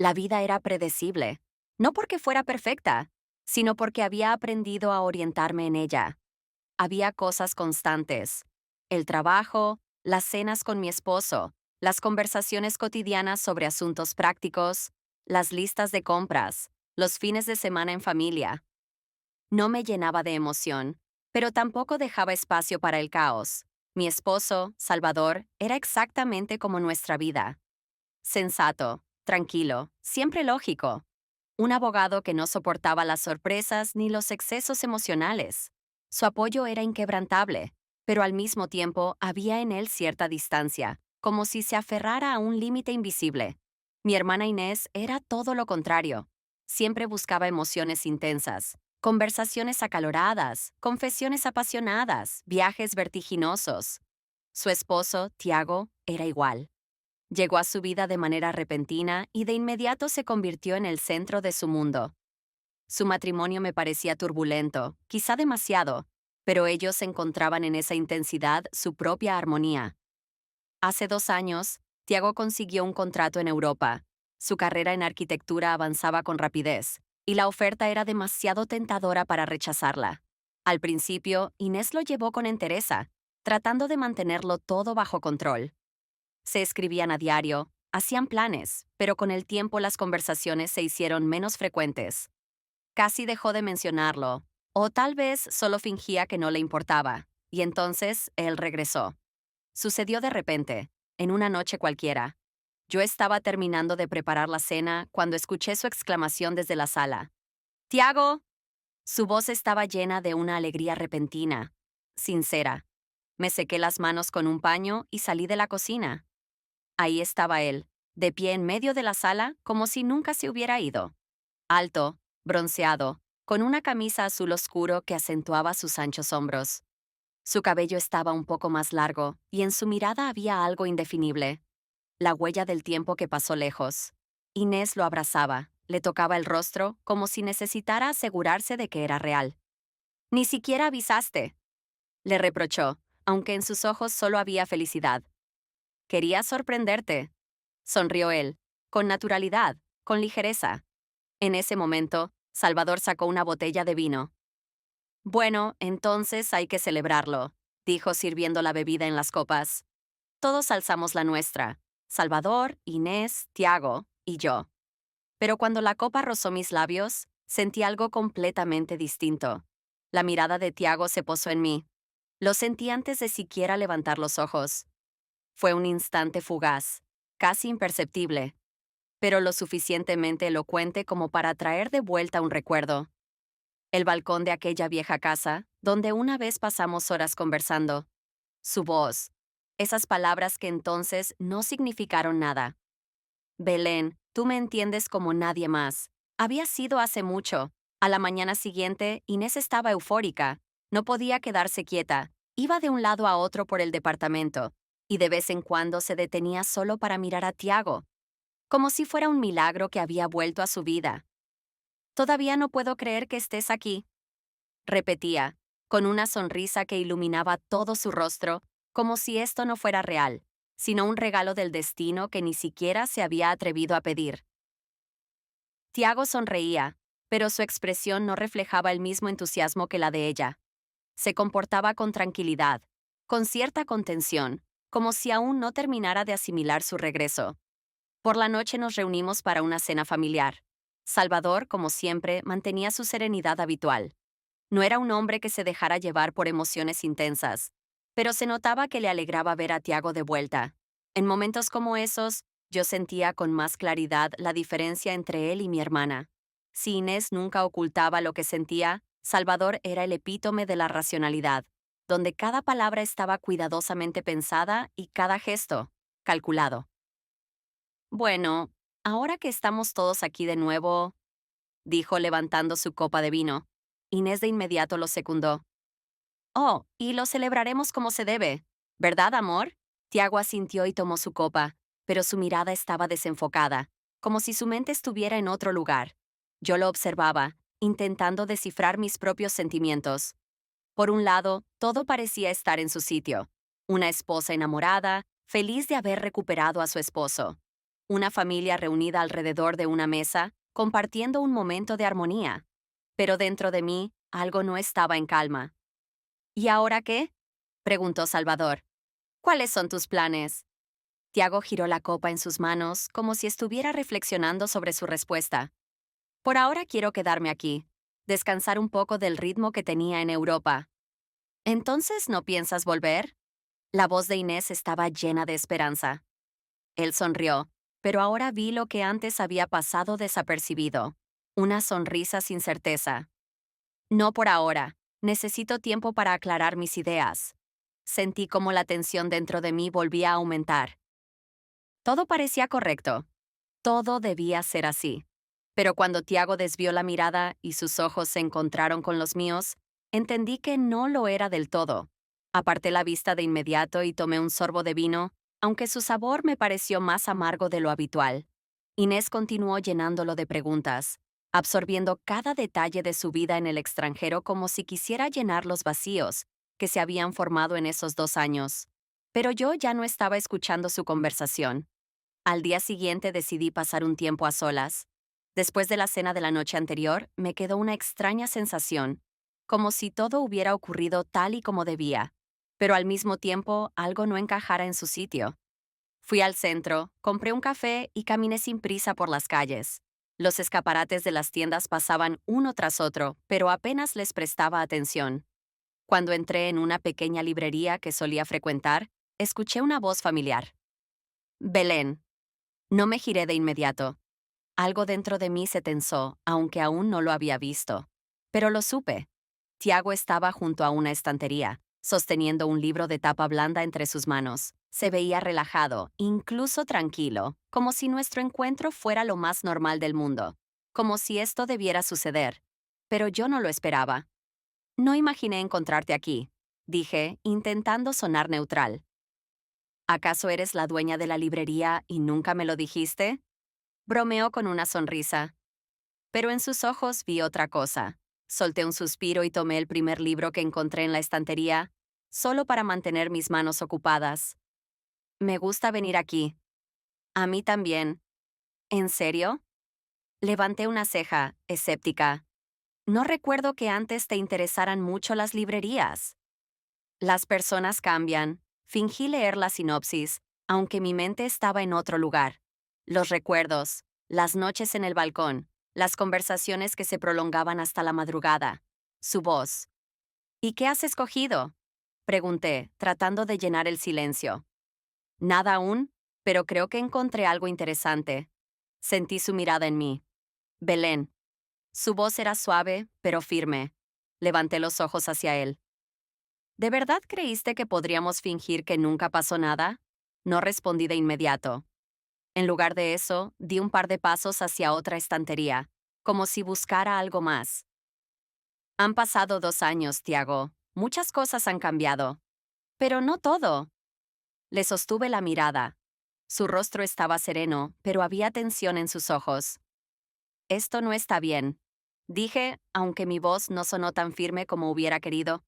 La vida era predecible, no porque fuera perfecta, sino porque había aprendido a orientarme en ella. Había cosas constantes: el trabajo, las cenas con mi esposo, las conversaciones cotidianas sobre asuntos prácticos, las listas de compras, los fines de semana en familia. No me llenaba de emoción, pero tampoco dejaba espacio para el caos. Mi esposo, Salvador, era exactamente como nuestra vida. Sensato, tranquilo, siempre lógico. Un abogado que no soportaba las sorpresas ni los excesos emocionales. Su apoyo era inquebrantable, pero al mismo tiempo había en él cierta distancia, como si se aferrara a un límite invisible. Mi hermana Inés era todo lo contrario. Siempre buscaba emociones intensas, conversaciones acaloradas, confesiones apasionadas, viajes vertiginosos. Su esposo, Tiago, era igual. Llegó a su vida de manera repentina y de inmediato se convirtió en el centro de su mundo. Su matrimonio me parecía turbulento, quizá demasiado, pero ellos encontraban en esa intensidad su propia armonía. Hace 2 años, Tiago consiguió un contrato en Europa. Su carrera en arquitectura avanzaba con rapidez, y la oferta era demasiado tentadora para rechazarla. Al principio, Inés lo llevó con entereza, tratando de mantenerlo todo bajo control. Se escribían a diario, hacían planes, pero con el tiempo las conversaciones se hicieron menos frecuentes. Casi dejó de mencionarlo, o tal vez solo fingía que no le importaba, y entonces él regresó. Sucedió de repente, en una noche cualquiera. Yo estaba terminando de preparar la cena cuando escuché su exclamación desde la sala. ¡Tiago! Su voz estaba llena de una alegría repentina, sincera. Me sequé las manos con un paño y salí de la cocina. Ahí estaba él, de pie en medio de la sala como si nunca se hubiera ido. Alto, bronceado, con una camisa azul oscuro que acentuaba sus anchos hombros. Su cabello estaba un poco más largo y en su mirada había algo indefinible, la huella del tiempo que pasó lejos. Inés lo abrazaba, le tocaba el rostro como si necesitara asegurarse de que era real. «Ni siquiera avisaste», le reprochó, aunque en sus ojos solo había felicidad. «Quería sorprenderte», sonrió él, con naturalidad, con ligereza. En ese momento, Salvador sacó una botella de vino. «Bueno, entonces hay que celebrarlo», dijo sirviendo la bebida en las copas. Todos alzamos la nuestra: Salvador, Inés, Tiago y yo. Pero cuando la copa rozó mis labios, sentí algo completamente distinto. La mirada de Tiago se posó en mí. Lo sentí antes de siquiera levantar los ojos. Fue un instante fugaz, casi imperceptible, pero lo suficientemente elocuente como para traer de vuelta un recuerdo. El balcón de aquella vieja casa, donde una vez pasamos horas conversando. Su voz. Esas palabras que entonces no significaron nada. «Belén, tú me entiendes como nadie más». Había sido hace mucho. A la mañana siguiente, Inés estaba eufórica. No podía quedarse quieta. Iba de un lado a otro por el departamento, y de vez en cuando se detenía solo para mirar a Tiago, como si fuera un milagro que había vuelto a su vida. «Todavía no puedo creer que estés aquí», repetía, con una sonrisa que iluminaba todo su rostro, como si esto no fuera real, sino un regalo del destino que ni siquiera se había atrevido a pedir. Tiago sonreía, pero su expresión no reflejaba el mismo entusiasmo que la de ella. Se comportaba con tranquilidad, con cierta contención, como si aún no terminara de asimilar su regreso. Por la noche nos reunimos para una cena familiar. Salvador, como siempre, mantenía su serenidad habitual. No era un hombre que se dejara llevar por emociones intensas, pero se notaba que le alegraba ver a Tiago de vuelta. En momentos como esos, yo sentía con más claridad la diferencia entre él y mi hermana. Si Inés nunca ocultaba lo que sentía, Salvador era el epítome de la racionalidad, donde cada palabra estaba cuidadosamente pensada y cada gesto, calculado. «Bueno, ahora que estamos todos aquí de nuevo», dijo levantando su copa de vino. Inés de inmediato lo secundó. «Oh, y lo celebraremos como se debe, ¿verdad, amor?». Tiago asintió y tomó su copa, pero su mirada estaba desenfocada, como si su mente estuviera en otro lugar. Yo lo observaba, intentando descifrar mis propios sentimientos. Por un lado, todo parecía estar en su sitio. Una esposa enamorada, feliz de haber recuperado a su esposo. una familia reunida alrededor de una mesa, compartiendo un momento de armonía. Pero dentro de mí, algo no estaba en calma. ¿Y ahora qué? Preguntó Salvador. ¿Cuáles son tus planes? Tiago giró la copa en sus manos como si estuviera reflexionando sobre su respuesta. Por ahora quiero quedarme aquí, descansar un poco del ritmo que tenía en Europa. ¿Entonces no piensas volver? La voz de Inés estaba llena de esperanza. Él sonrió, pero ahora vi lo que antes había pasado desapercibido. Una sonrisa sin certeza. No por ahora. Necesito tiempo para aclarar mis ideas. Sentí como la tensión dentro de mí volvía a aumentar. Todo parecía correcto. Todo debía ser así. Pero cuando Tiago desvió la mirada y sus ojos se encontraron con los míos, entendí que no lo era del todo. Aparté la vista de inmediato y tomé un sorbo de vino, aunque su sabor me pareció más amargo de lo habitual. Inés continuó llenándolo de preguntas, absorbiendo cada detalle de su vida en el extranjero como si quisiera llenar los vacíos que se habían formado en esos 2 años. Pero yo ya no estaba escuchando su conversación. Al día siguiente decidí pasar un tiempo a solas. Después de la cena de la noche anterior, me quedó una extraña sensación, como si todo hubiera ocurrido tal y como debía, pero al mismo tiempo algo no encajara en su sitio. Fui al centro, compré un café y caminé sin prisa por las calles. Los escaparates de las tiendas pasaban uno tras otro, pero apenas les prestaba atención. Cuando entré en una pequeña librería que solía frecuentar, escuché una voz familiar. Belén. No me giré de inmediato. Algo dentro de mí se tensó, aunque aún no lo había visto. Pero lo supe. Tiago estaba junto a una estantería, sosteniendo un libro de tapa blanda entre sus manos. Se veía relajado, incluso tranquilo, como si nuestro encuentro fuera lo más normal del mundo, como si esto debiera suceder. Pero yo no lo esperaba. No imaginé encontrarte aquí, dije, intentando sonar neutral. ¿Acaso eres la dueña de la librería y nunca me lo dijiste? Bromeó con una sonrisa. Pero en sus ojos vi otra cosa. Solté un suspiro y tomé el primer libro que encontré en la estantería, solo para mantener mis manos ocupadas. Me gusta venir aquí. A mí también. ¿En serio? Levanté una ceja, escéptica. No recuerdo que antes te interesaran mucho las librerías. Las personas cambian. Fingí leer la sinopsis, aunque mi mente estaba en otro lugar. Los recuerdos, las noches en el balcón, las conversaciones que se prolongaban hasta la madrugada. Su voz. ¿Y qué has escogido? Pregunté, tratando de llenar el silencio. Nada aún, pero creo que encontré algo interesante. Sentí su mirada en mí. Belén. Su voz era suave, pero firme. Levanté los ojos hacia él. ¿De verdad creíste que podríamos fingir que nunca pasó nada? No respondí de inmediato. En lugar de eso, di un par de pasos hacia otra estantería, como si buscara algo más. Han pasado 2 años, Tiago. Muchas cosas han cambiado. Pero no todo. Le sostuve la mirada. Su rostro estaba sereno, pero había tensión en sus ojos. Esto no está bien, dije, aunque mi voz no sonó tan firme como hubiera querido.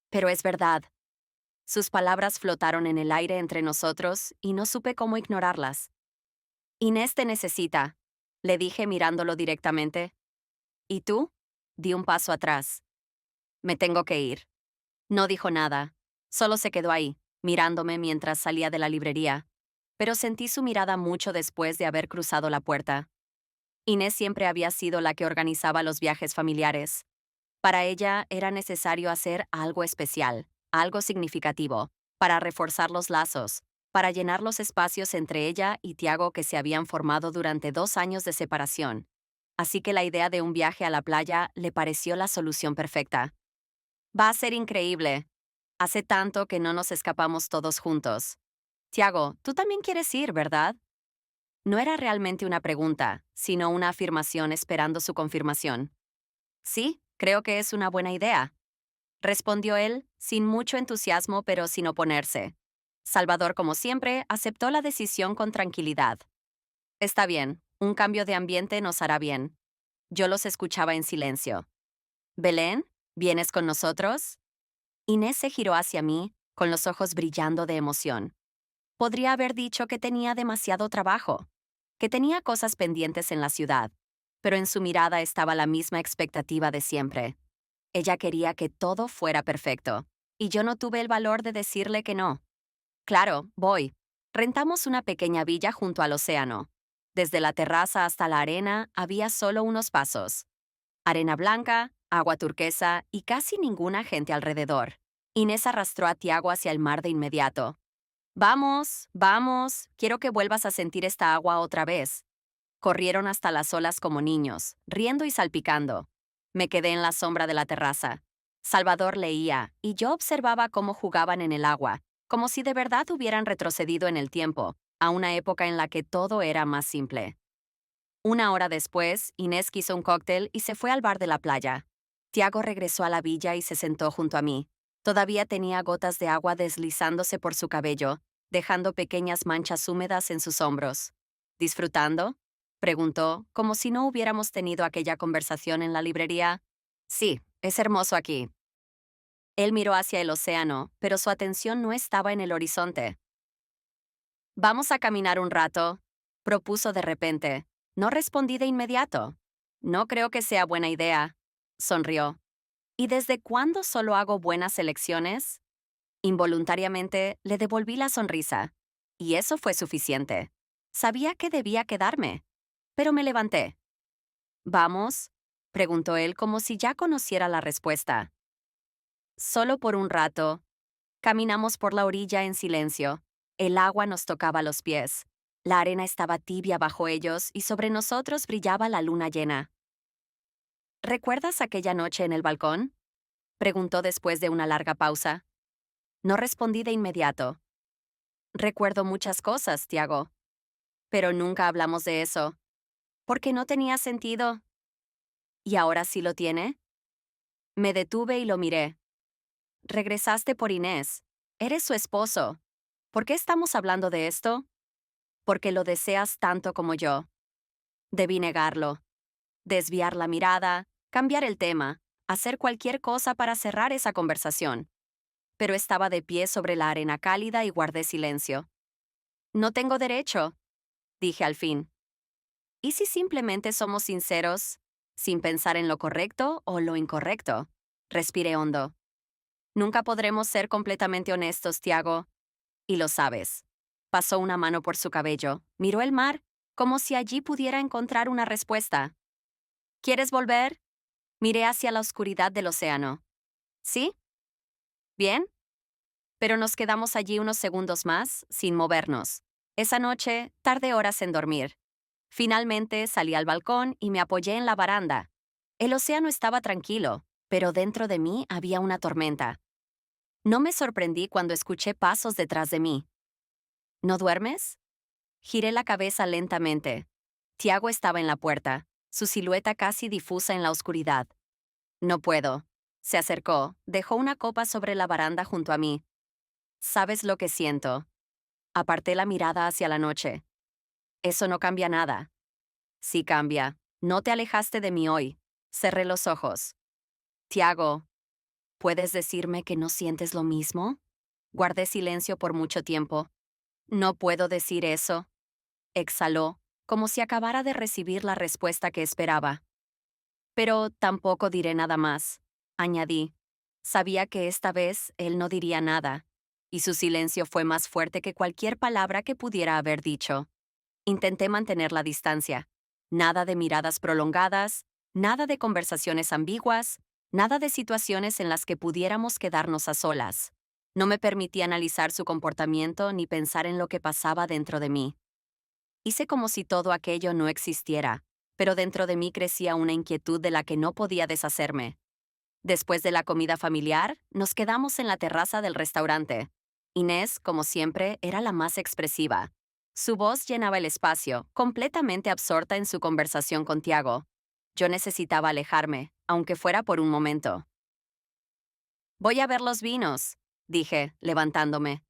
Pero es verdad. Sus palabras flotaron en el aire entre nosotros y no supe cómo ignorarlas. Inés te necesita, le dije mirándolo directamente. ¿Y tú? Di un paso atrás. Me tengo que ir. No dijo nada. Solo se quedó ahí, mirándome mientras salía de la librería. Pero sentí su mirada mucho después de haber cruzado la puerta. Inés siempre había sido la que organizaba los viajes familiares. Para ella era necesario hacer algo especial, algo significativo, para reforzar los lazos, para llenar los espacios entre ella y Tiago que se habían formado durante 2 años de separación. Así que la idea de un viaje a la playa le pareció la solución perfecta. Va a ser increíble. Hace tanto que no nos escapamos todos juntos. Tiago, tú también quieres ir, ¿verdad? No era realmente una pregunta, sino una afirmación esperando su confirmación. Sí, creo que es una buena idea, respondió él, sin mucho entusiasmo pero sin oponerse. Salvador, como siempre, aceptó la decisión con tranquilidad. Está bien, un cambio de ambiente nos hará bien. Yo los escuchaba en silencio. Belén, ¿vienes con nosotros? Inés se giró hacia mí, con los ojos brillando de emoción. Podría haber dicho que tenía demasiado trabajo, que tenía cosas pendientes en la ciudad, pero en su mirada estaba la misma expectativa de siempre. Ella quería que todo fuera perfecto, y yo no tuve el valor de decirle que no. Claro, voy. Rentamos una pequeña villa junto al océano. Desde la terraza hasta la arena había solo unos pasos. Arena blanca, agua turquesa y casi ninguna gente alrededor. Inés arrastró a Tiago hacia el mar de inmediato. Vamos, vamos, quiero que vuelvas a sentir esta agua otra vez. Corrieron hasta las olas como niños, riendo y salpicando. Me quedé en la sombra de la terraza. Salvador leía, y yo observaba cómo jugaban en el agua, como si de verdad hubieran retrocedido en el tiempo, a una época en la que todo era más simple. Una hora después, Inés quiso un cóctel y se fue al bar de la playa. Tiago regresó a la villa y se sentó junto a mí. Todavía tenía gotas de agua deslizándose por su cabello, dejando pequeñas manchas húmedas en sus hombros. ¿Disfrutando? Preguntó, como si no hubiéramos tenido aquella conversación en la librería. Sí, es hermoso aquí. Él miró hacia el océano, pero su atención no estaba en el horizonte. Vamos a caminar un rato, propuso de repente. No respondí de inmediato. No creo que sea buena idea, sonrió. ¿Y desde cuándo solo hago buenas elecciones? Involuntariamente le devolví la sonrisa. Y eso fue suficiente. Sabía que debía quedarme, pero me levanté. ¿Vamos? Preguntó él como si ya conociera la respuesta. Solo por un rato. Caminamos por la orilla en silencio. El agua nos tocaba los pies. La arena estaba tibia bajo ellos y sobre nosotros brillaba la luna llena. ¿Recuerdas aquella noche en el balcón? Preguntó después de una larga pausa. No respondí de inmediato. Recuerdo muchas cosas, Tiago. Pero nunca hablamos de eso. Porque no tenía sentido. ¿Y ahora sí lo tiene? Me detuve y lo miré. Regresaste por Inés. Eres su esposo. ¿Por qué estamos hablando de esto? Porque lo deseas tanto como yo. Debí negarlo. Desviar la mirada, cambiar el tema, hacer cualquier cosa para cerrar esa conversación. Pero estaba de pie sobre la arena cálida y guardé silencio. No tengo derecho, dije al fin. ¿Y si simplemente somos sinceros, sin pensar en lo correcto o lo incorrecto? Respiré hondo. Nunca podremos ser completamente honestos, Tiago. Y lo sabes. Pasó una mano por su cabello, miró el mar, como si allí pudiera encontrar una respuesta. ¿Quieres volver? Miré hacia la oscuridad del océano. ¿Sí? ¿Bien? Pero nos quedamos allí unos segundos más, sin movernos. Esa noche, tardé horas en dormir. Finalmente salí al balcón y me apoyé en la baranda. El océano estaba tranquilo, pero dentro de mí había una tormenta. No me sorprendí cuando escuché pasos detrás de mí. ¿No duermes? Giré la cabeza lentamente. Tiago estaba en la puerta, su silueta casi difusa en la oscuridad. No puedo. Se acercó, dejó una copa sobre la baranda junto a mí. ¿Sabes lo que siento? Aparté la mirada hacia la noche. Eso no cambia nada. Sí cambia. No te alejaste de mí hoy. Cerré los ojos. Tiago, ¿puedes decirme que no sientes lo mismo? Guardé silencio por mucho tiempo. No puedo decir eso. Exhaló, como si acabara de recibir la respuesta que esperaba. Pero tampoco diré nada más, añadí. Sabía que esta vez él no diría nada, y su silencio fue más fuerte que cualquier palabra que pudiera haber dicho. Intenté mantener la distancia. Nada de miradas prolongadas, nada de conversaciones ambiguas, nada de situaciones en las que pudiéramos quedarnos a solas. No me permití analizar su comportamiento ni pensar en lo que pasaba dentro de mí. Hice como si todo aquello no existiera, pero dentro de mí crecía una inquietud de la que no podía deshacerme. Después de la comida familiar, nos quedamos en la terraza del restaurante. Inés, como siempre, era la más expresiva. Su voz llenaba el espacio, completamente absorta en su conversación con Tiago. Yo necesitaba alejarme, aunque fuera por un momento. Voy a ver los vinos, dije, levantándome.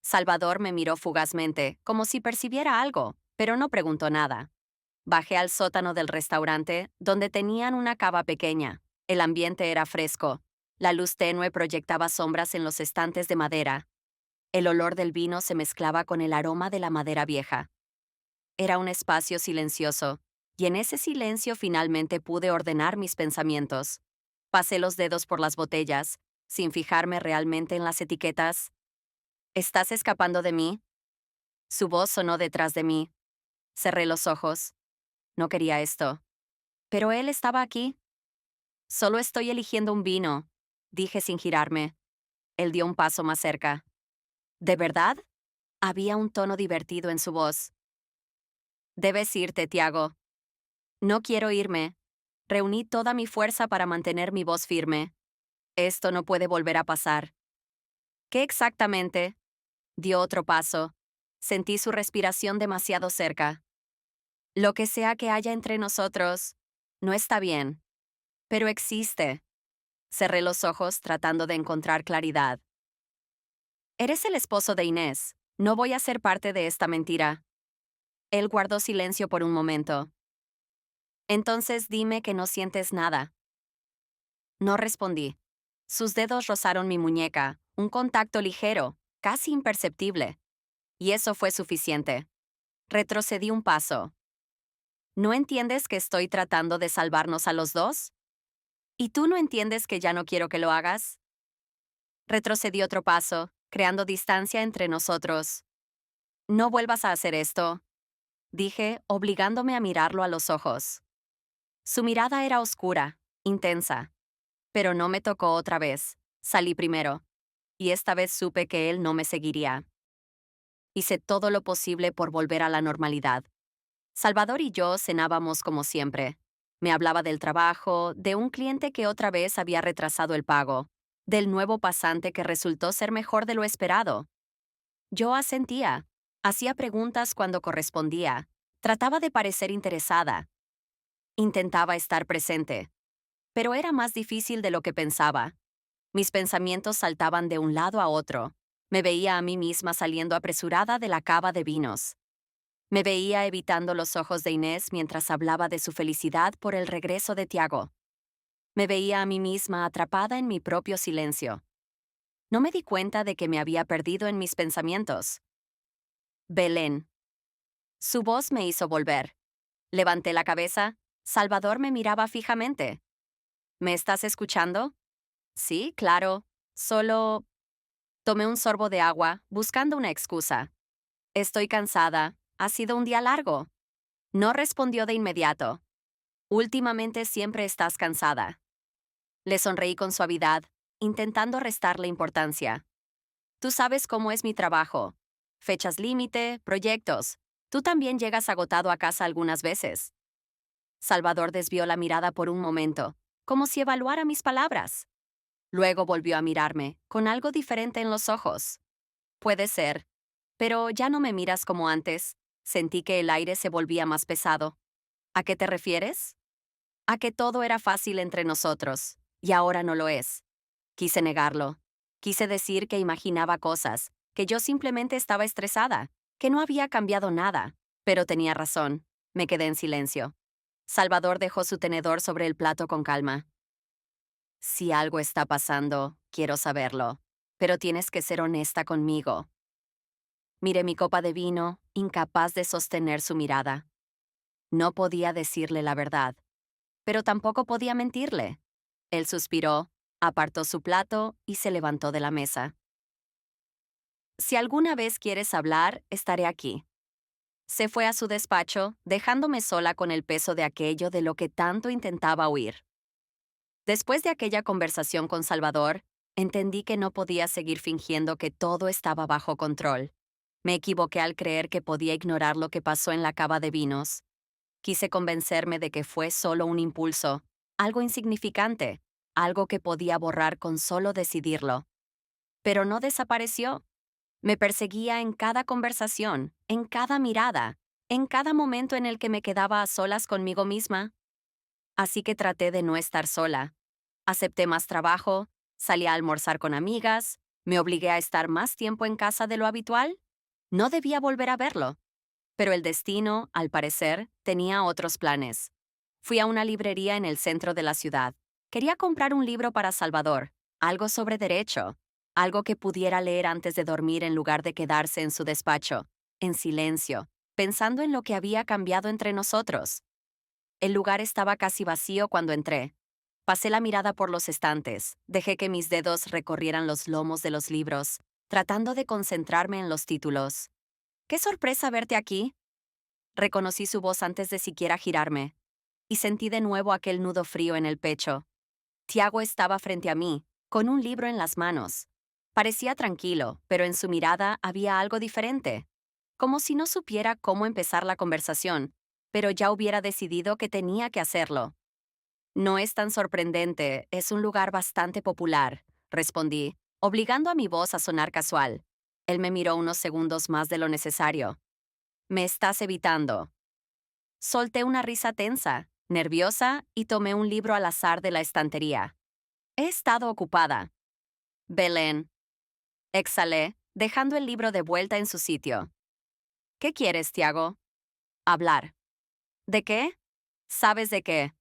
Salvador me miró fugazmente, como si percibiera algo, pero no preguntó nada. Bajé al sótano del restaurante, donde tenían una cava pequeña. El ambiente era fresco. La luz tenue proyectaba sombras en los estantes de madera. El olor del vino se mezclaba con el aroma de la madera vieja. Era un espacio silencioso, y en ese silencio finalmente pude ordenar mis pensamientos. Pasé los dedos por las botellas, sin fijarme realmente en las etiquetas. ¿Estás escapando de mí? Su voz sonó detrás de mí. Cerré los ojos. No quería esto. Pero él estaba aquí. Solo estoy eligiendo un vino, dije sin girarme. Él dio un paso más cerca. ¿De verdad? Había un tono divertido en su voz. Debes irte, Tiago. No quiero irme. Reuní toda mi fuerza para mantener mi voz firme. Esto no puede volver a pasar. ¿Qué exactamente? Dio otro paso. Sentí su respiración demasiado cerca. Lo que sea que haya entre nosotros, no está bien. Pero existe. Cerré los ojos tratando de encontrar claridad. Eres el esposo de Inés. No voy a ser parte de esta mentira. Él guardó silencio por un momento. Entonces dime que no sientes nada. No respondí. Sus dedos rozaron mi muñeca, un contacto ligero, casi imperceptible. Y eso fue suficiente. Retrocedí un paso. ¿No entiendes que estoy tratando de salvarnos a los dos? ¿Y tú no entiendes que ya no quiero que lo hagas? Retrocedí otro paso, creando distancia entre nosotros. No vuelvas a hacer esto, dije, obligándome a mirarlo a los ojos. Su mirada era oscura, intensa. Pero no me tocó otra vez. Salí primero. Y esta vez supe que él no me seguiría. Hice todo lo posible por volver a la normalidad. Salvador y yo cenábamos como siempre. Me hablaba del trabajo, de un cliente que otra vez había retrasado el pago, del nuevo pasante que resultó ser mejor de lo esperado. Yo asentía, hacía preguntas cuando correspondía, trataba de parecer interesada. Intentaba estar presente. Pero era más difícil de lo que pensaba. Mis pensamientos saltaban de un lado a otro. Me veía a mí misma saliendo apresurada de la cava de vinos. Me veía evitando los ojos de Inés mientras hablaba de su felicidad por el regreso de Tiago. Me veía a mí misma atrapada en mi propio silencio. No me di cuenta de que me había perdido en mis pensamientos. Belén. Su voz me hizo volver. Levanté la cabeza. Salvador me miraba fijamente. ¿Me estás escuchando? Sí, claro. Solo... Tomé un sorbo de agua, buscando una excusa. Estoy cansada. Ha sido un día largo. No respondió de inmediato. Últimamente siempre estás cansada. Le sonreí con suavidad, intentando restarle importancia. Tú sabes cómo es mi trabajo. Fechas límite, proyectos. Tú también llegas agotado a casa algunas veces. Salvador desvió la mirada por un momento, como si evaluara mis palabras. Luego volvió a mirarme, con algo diferente en los ojos. Puede ser, pero ya no me miras como antes. Sentí que el aire se volvía más pesado. ¿A qué te refieres? A que todo era fácil entre nosotros, y ahora no lo es. Quise negarlo. Quise decir que imaginaba cosas, que yo simplemente estaba estresada, que no había cambiado nada. Pero tenía razón. Me quedé en silencio. Salvador dejó su tenedor sobre el plato con calma. Si algo está pasando, quiero saberlo, pero tienes que ser honesta conmigo. Miré mi copa de vino, incapaz de sostener su mirada. No podía decirle la verdad, pero tampoco podía mentirle. Él suspiró, apartó su plato y se levantó de la mesa. Si alguna vez quieres hablar, estaré aquí. Se fue a su despacho, dejándome sola con el peso de aquello de lo que tanto intentaba huir. Después de aquella conversación con Salvador, entendí que no podía seguir fingiendo que todo estaba bajo control. Me equivoqué al creer que podía ignorar lo que pasó en la cava de vinos. Quise convencerme de que fue solo un impulso, algo insignificante, algo que podía borrar con solo decidirlo. Pero no desapareció. Me perseguía en cada conversación, en cada mirada, en cada momento en el que me quedaba a solas conmigo misma. Así que traté de no estar sola. Acepté más trabajo, salí a almorzar con amigas, me obligué a estar más tiempo en casa de lo habitual. No debía volver a verlo. Pero el destino, al parecer, tenía otros planes. Fui a una librería en el centro de la ciudad. Quería comprar un libro para Salvador, algo sobre derecho, algo que pudiera leer antes de dormir en lugar de quedarse en su despacho, en silencio, pensando en lo que había cambiado entre nosotros. El lugar estaba casi vacío cuando entré. Pasé la mirada por los estantes, dejé que mis dedos recorrieran los lomos de los libros, tratando de concentrarme en los títulos. ¡Qué sorpresa verte aquí! Reconocí su voz antes de siquiera girarme, y sentí de nuevo aquel nudo frío en el pecho. Tiago estaba frente a mí, con un libro en las manos. Parecía tranquilo, pero en su mirada había algo diferente, como si no supiera cómo empezar la conversación, pero ya hubiera decidido que tenía que hacerlo. No es tan sorprendente, es un lugar bastante popular, respondí, obligando a mi voz a sonar casual. Él me miró unos segundos más de lo necesario. Me estás evitando. Solté una risa tensa, nerviosa, y tomé un libro al azar de la estantería. He estado ocupada. Belén. Exhalé, dejando el libro de vuelta en su sitio. ¿Qué quieres, Tiago? Hablar. ¿De qué? ¿Sabes de qué?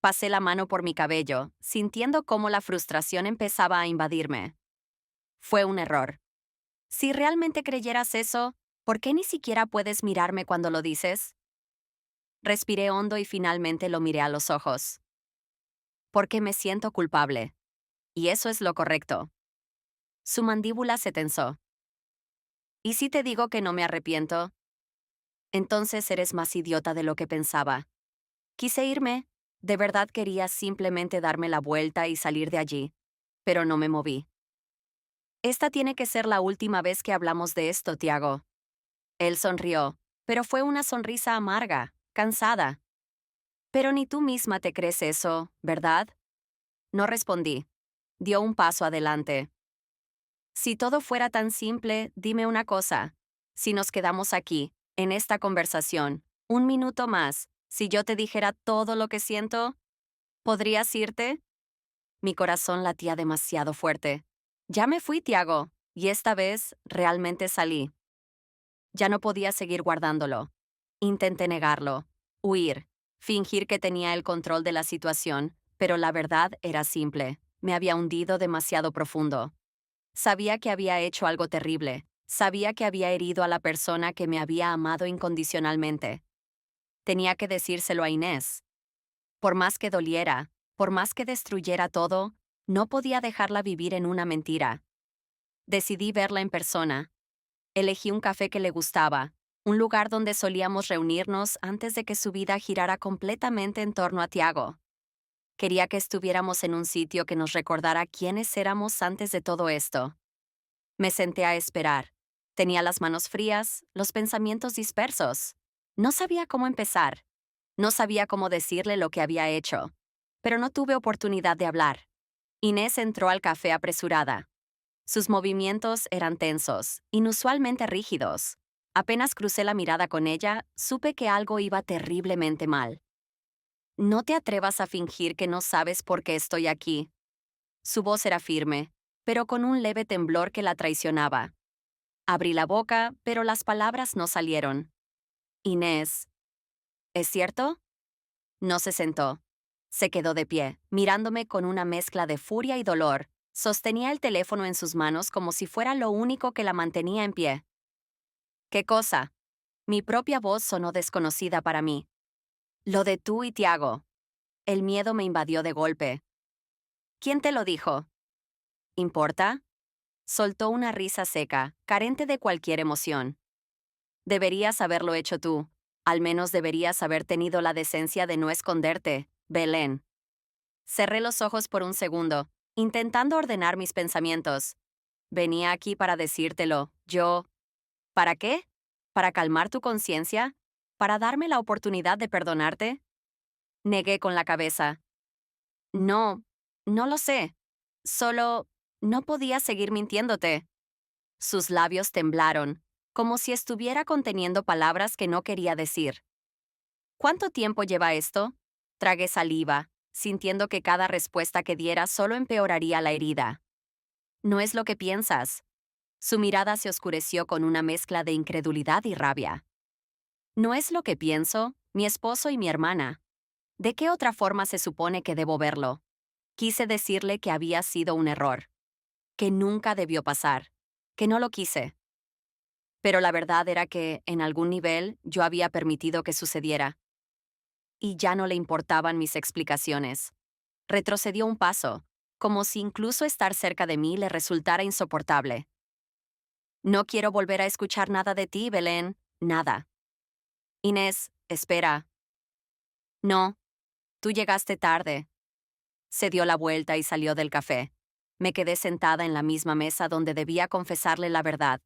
Pasé la mano por mi cabello, sintiendo cómo la frustración empezaba a invadirme. Fue un error. Si realmente creyeras eso, ¿por qué ni siquiera puedes mirarme cuando lo dices? Respiré hondo y finalmente lo miré a los ojos. Porque me siento culpable. Y eso es lo correcto. Su mandíbula se tensó. ¿Y si te digo que no me arrepiento? Entonces eres más idiota de lo que pensaba. Quise irme. De verdad quería simplemente darme la vuelta y salir de allí. Pero no me moví. Esta tiene que ser la última vez que hablamos de esto, Tiago. Él sonrió, pero fue una sonrisa amarga, cansada. Pero ni tú misma te crees eso, ¿verdad? No respondí. Dio un paso adelante. Si todo fuera tan simple, dime una cosa. Si nos quedamos aquí, en esta conversación, un minuto más, si yo te dijera todo lo que siento, ¿podrías irte? Mi corazón latía demasiado fuerte. Ya me fui, Tiago, y esta vez realmente salí. Ya no podía seguir guardándolo. Intenté negarlo, huir, fingir que tenía el control de la situación, pero la verdad era simple. Me había hundido demasiado profundo. Sabía que había hecho algo terrible. Sabía que había herido a la persona que me había amado incondicionalmente. Tenía que decírselo a Inés. Por más que doliera, por más que destruyera todo, no podía dejarla vivir en una mentira. Decidí verla en persona. Elegí un café que le gustaba, un lugar donde solíamos reunirnos antes de que su vida girara completamente en torno a Tiago. Quería que estuviéramos en un sitio que nos recordara quiénes éramos antes de todo esto. Me senté a esperar. Tenía las manos frías, los pensamientos dispersos. No sabía cómo empezar. No sabía cómo decirle lo que había hecho. Pero no tuve oportunidad de hablar. Inés entró al café apresurada. Sus movimientos eran tensos, inusualmente rígidos. Apenas crucé la mirada con ella, supe que algo iba terriblemente mal. No te atrevas a fingir que no sabes por qué estoy aquí. Su voz era firme, pero con un leve temblor que la traicionaba. Abrí la boca, pero las palabras no salieron. Inés. ¿Es cierto? No se sentó. Se quedó de pie, mirándome con una mezcla de furia y dolor. Sostenía el teléfono en sus manos como si fuera lo único que la mantenía en pie. ¿Qué cosa? Mi propia voz sonó desconocida para mí. Lo de tú y Tiago. El miedo me invadió de golpe. ¿Quién te lo dijo? ¿Importa? Soltó una risa seca, carente de cualquier emoción. Deberías haberlo hecho tú. Al menos deberías haber tenido la decencia de no esconderte, Belén. Cerré los ojos por un segundo, intentando ordenar mis pensamientos. Venía aquí para decírtelo, yo. ¿Para qué? ¿Para calmar tu conciencia? ¿Para darme la oportunidad de perdonarte? Negué con la cabeza. No, no lo sé. Solo, no podía seguir mintiéndote. Sus labios temblaron, como si estuviera conteniendo palabras que no quería decir. ¿Cuánto tiempo lleva esto? Tragué saliva, sintiendo que cada respuesta que diera solo empeoraría la herida. No es lo que piensas. Su mirada se oscureció con una mezcla de incredulidad y rabia. No es lo que pienso, mi esposo y mi hermana. ¿De qué otra forma se supone que debo verlo? Quise decirle que había sido un error, que nunca debió pasar, que no lo quise. Pero la verdad era que, en algún nivel, yo había permitido que sucediera. Y ya no le importaban mis explicaciones. Retrocedió un paso, como si incluso estar cerca de mí le resultara insoportable. No quiero volver a escuchar nada de ti, Belén, nada. Inés, espera. No, tú llegaste tarde. Se dio la vuelta y salió del café. Me quedé sentada en la misma mesa donde debía confesarle la verdad.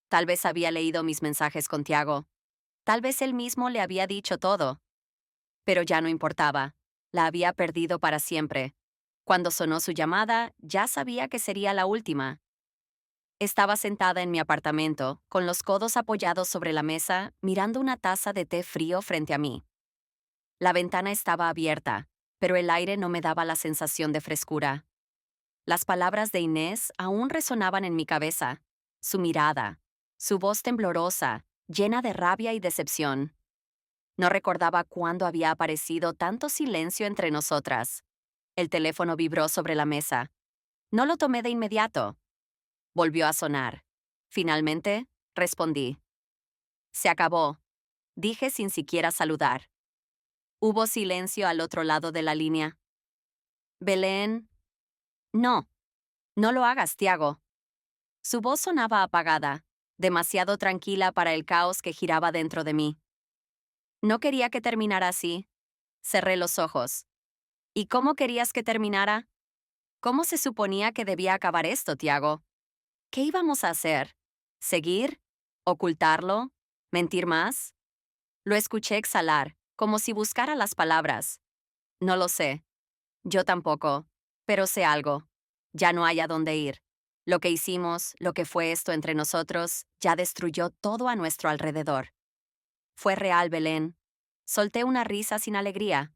Tal vez había leído mis mensajes con Tiago. Tal vez él mismo le había dicho todo. Pero ya no importaba. La había perdido para siempre. Cuando sonó su llamada, ya sabía que sería la última. Estaba sentada en mi apartamento, con los codos apoyados sobre la mesa, mirando una taza de té frío frente a mí. La ventana estaba abierta, pero el aire no me daba la sensación de frescura. Las palabras de Inés aún resonaban en mi cabeza. Su mirada, su voz temblorosa, llena de rabia y decepción. No recordaba cuándo había aparecido tanto silencio entre nosotras. El teléfono vibró sobre la mesa. No lo tomé de inmediato. Volvió a sonar. Finalmente, respondí. Se acabó, dije sin siquiera saludar. Hubo silencio al otro lado de la línea. Belén. No, no lo hagas, Tiago. Su voz sonaba apagada, demasiado tranquila para el caos que giraba dentro de mí. No quería que terminara así. Cerré los ojos. ¿Y cómo querías que terminara? ¿Cómo se suponía que debía acabar esto, Tiago? ¿Qué íbamos a hacer? ¿Seguir? ¿Ocultarlo? ¿Mentir más? Lo escuché exhalar, como si buscara las palabras. No lo sé. Yo tampoco. Pero sé algo. Ya no hay a dónde ir. Lo que hicimos, lo que fue esto entre nosotros, ya destruyó todo a nuestro alrededor. Fue real, Belén. Solté una risa sin alegría.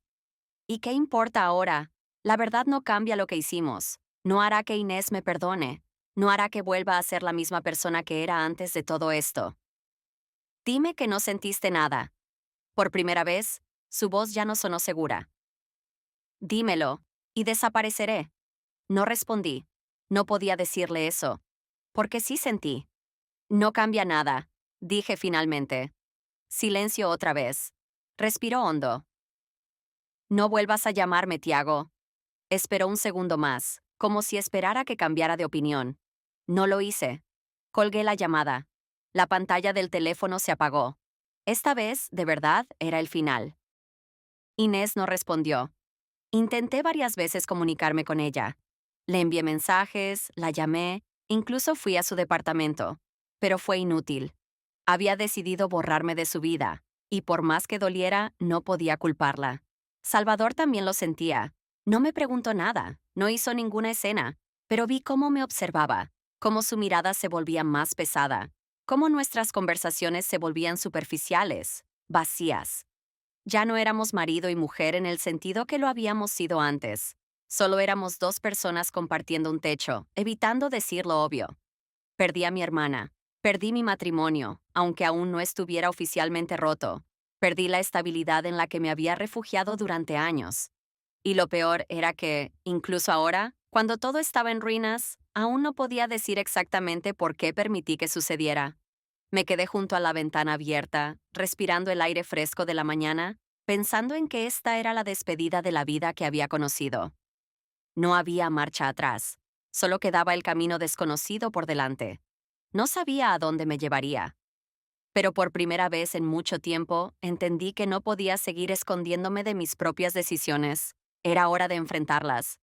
¿Y qué importa ahora? La verdad no cambia lo que hicimos. No hará que Inés me perdone. No hará que vuelva a ser la misma persona que era antes de todo esto. Dime que no sentiste nada. Por primera vez, su voz ya no sonó segura. Dímelo, y desapareceré. No respondí. No podía decirle eso. Porque sí sentí. No cambia nada, dije finalmente. Silencio otra vez. Respiró hondo. No vuelvas a llamarme, Tiago. Esperó un segundo más, como si esperara que cambiara de opinión. No lo hice. Colgué la llamada. La pantalla del teléfono se apagó. Esta vez, de verdad, era el final. Inés no respondió. Intenté varias veces comunicarme con ella. Le envié mensajes, la llamé, incluso fui a su departamento. Pero fue inútil. Había decidido borrarme de su vida, y por más que doliera, no podía culparla. Salvador también lo sentía. No me preguntó nada, no hizo ninguna escena, pero vi cómo me observaba, cómo su mirada se volvía más pesada, cómo nuestras conversaciones se volvían superficiales, vacías. Ya no éramos marido y mujer en el sentido que lo habíamos sido antes. Solo éramos dos personas compartiendo un techo, evitando decir lo obvio. Perdí a mi hermana. Perdí mi matrimonio, aunque aún no estuviera oficialmente roto. Perdí la estabilidad en la que me había refugiado durante años. Y lo peor era que, incluso ahora, cuando todo estaba en ruinas, aún no podía decir exactamente por qué permití que sucediera. Me quedé junto a la ventana abierta, respirando el aire fresco de la mañana, pensando en que esta era la despedida de la vida que había conocido. No había marcha atrás, solo quedaba el camino desconocido por delante. No sabía a dónde me llevaría. Pero por primera vez en mucho tiempo entendí que no podía seguir escondiéndome de mis propias decisiones. Era hora de enfrentarlas.